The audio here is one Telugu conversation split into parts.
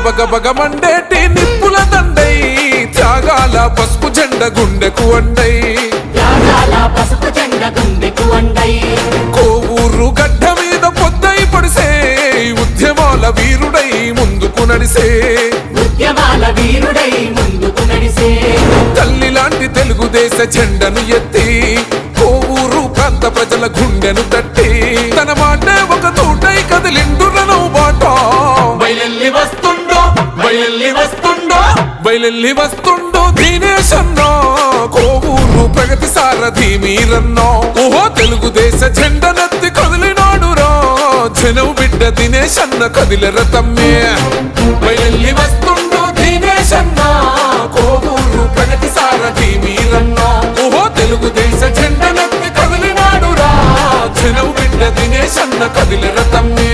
బగ మండేటి నిప్పుల దండై త్యాగాల పసుపు జెండ గుండెకు అండై కోవూరు గడ్డ మీద పొద్దై పడిసే ఉద్యమాల వీరుడై ముందుకు నడిసే తల్లి లాంటి తెలుగుదేశ జెండను ఎత్తి కోవూరు ప్రాంత ప్రజల గుండెను తట్టి తన మాటే ఒక తూటై కదిలిండురను బాట బయలెల్లి వస్తుండో దినేశన్నో కోవూరు ప్రగతి సారథి మీరన్నో ఓహో తెలుగుదేశ జెండనెత్తి కదిలినాడురా జనం బిడ్డ దినేశన్న కదిలెర తమ్మే బయలెల్లి వస్తుండో దినేశన్న కోవూరు ప్రగతి సారథి మీరన్నో ఓహో తెలుగుదేశ జెండనెత్తి కదిలినాడురా జనం బిడ్డ దినేశన్న కదిలెర తమ్మే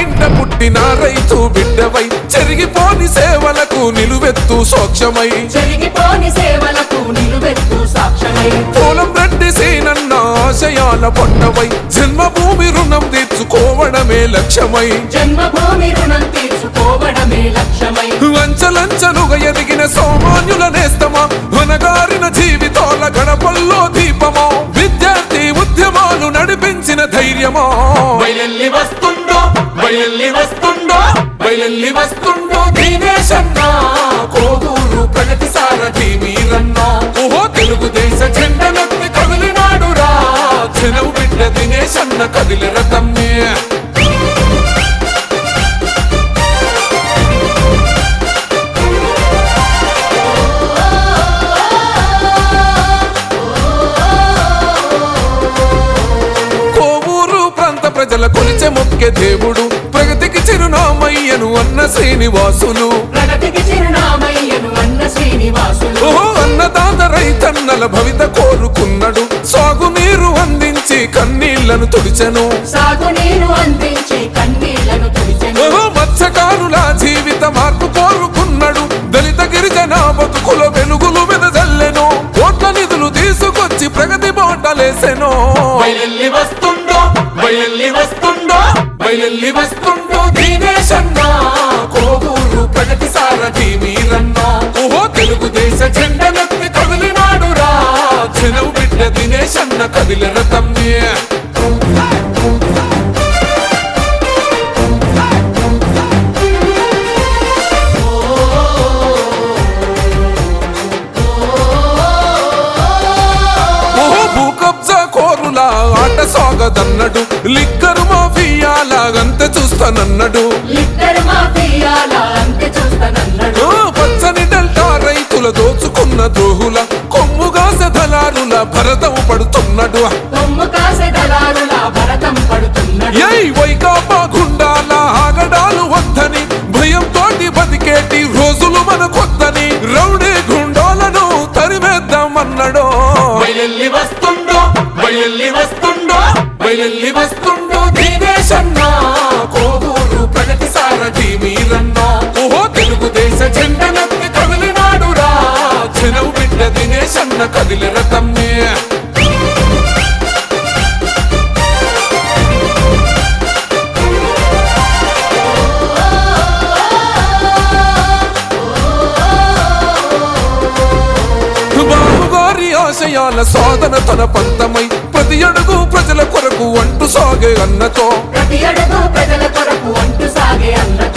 ఇంట పుట్టిన రైతు బిడ్డవై చెరిగిపోని సేవలకు నిలువెత్తు సాక్ష్యమై పోలం రెడ్డి సేనన్న ఆశయాల పొట్టవై జన్మభూమి రుణం తీర్చుకోవడమే లక్ష్యమై అంచలంచలుగా ఎదిగిన సామాన్యుల నేస్తమా వనగారిన జీవితాల గడపల్లో దీపమా విద్యార్థి ఉద్యమాలు నడిపించిన ధైర్యమా బయలెల్లి వస్తుండో దినేశన్న కోవూరు ప్రగతి సారథి మీరన్నా ఓహో తెలుగుదేశ జెండనెత్తి కదిలినాడురా జనం బిడ్డ దినేశన్న కదిలెర తమ్మే కోవూరు ప్రాంత ప్రజల కొలిచే మొక్కే దేవుడు ప్రగతికి చిరునామయ్యను అన్న శ్రీనివాసులు ఓహో అన్నదాత రైతన్నల భవిత కోరుకున్నాడు సాగునీరు అందించి కన్నీళ్లను తుడిచెను ఓహో మత్స్యకారుల జీవిత మార్పు కోరుకున్నాడు దళిత గిరిజన బతుకుల వెలుగులు వెదజల్లెను కోట్ల నిధులు తీసుకొచ్చి ప్రగతి బాటలేసెను బయలెల్లి వస్తుండో దినేశన్న కోవూరు ప్రగతి సారథి మీరన్నా ఓహో తెలుగుదేశ జెండనెత్తి కదిలినాడురా జనం బిడ్డ దినేశన్న కదిలెర తమ్మే ఆట సాగదన్నడు లిక్కరు మాఫియాలాగంతే చూస్తానన్నాడు పచ్చని డెల్టా రైతుల దోచుకున్న ద్రోహుల కొమ్ముగాసె దళారుల భరతం పడుతున్నాడు వైకాపా గుండాల ఆగడాలు వద్దని భయంతోటి బతికేటి రోజులు మనకొద్దని రౌడీ గుండాలను తరిమేద్దామన్నాడు బయలెల్లి వస్తుండో దినేశన్న కోవూరు ప్రగతి సారథి మీరన్నా ఓహో తెలుగుదేశ జెండనెత్తి కదిలినాడురా జనం బిడ్డ దినేశన్న కదిలెర తమ్మే బాబుగారి ఆశయాల సాధన తన పంతమై ప్రతి అడుగు ప్రజల కొరకు అంటూ సాగే అన్నతో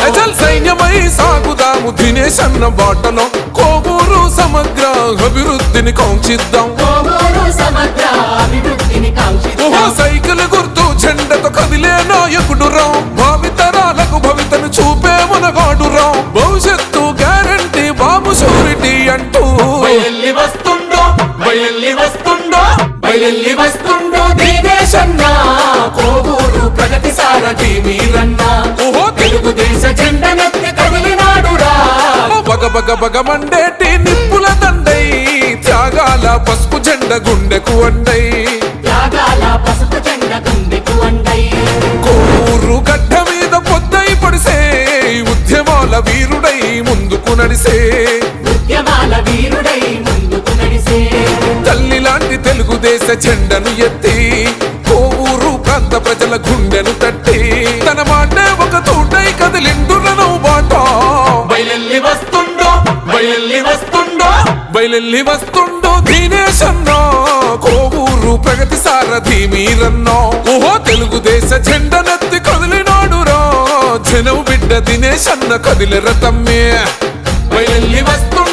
అజల్ సైన్యమై సాగుదాము దినేశన్న బాటలో కోవూరు సమగ్ర అభివృద్ధిని కాంక్షిద్దాం ఓహో సైకిల్ గుర్తు జెండతో కదిలే నాయకుడు రాం భావితరాలకు భవితను చూపే మనగాడు రాం భవిష్యత్తు గ్యారంటీ బాబు షూరిటీ అంటూ బయలెల్లి వస్తుండో దినేశన్న కోవూరు ప్రగతి సారథి మీరన్నా ఓహో తెలుగుదేశ జెండనెత్తి కదిలినాడురా బగ మండేటి నిప్పుల దండై త్యాగాల పసుపు జెండ గుండెకు అండై కోవూరు గడ్డ మీద పొద్దై పడిసే ఉద్యమాల వీరుడై ముందుకు నడిసే తల్లి లాంటి తెలుగుదేశ జెండను ఎత్తి కోవూరు ప్రాంత ప్రజల గుండెను తట్టి తన మాటే ఒక తూటై కదిలిండురను బాట బయలెల్లి వస్తుండో దినేశన్నో కోవూరు ప్రగతి సారథి మీరన్నో ఓహో తెలుగుదేశ జెండనెత్తి కదిలినాడురా జనం బిడ్డ దినేశన్న కదిలెర తమ్మే బయలెల్లి వస్తుండో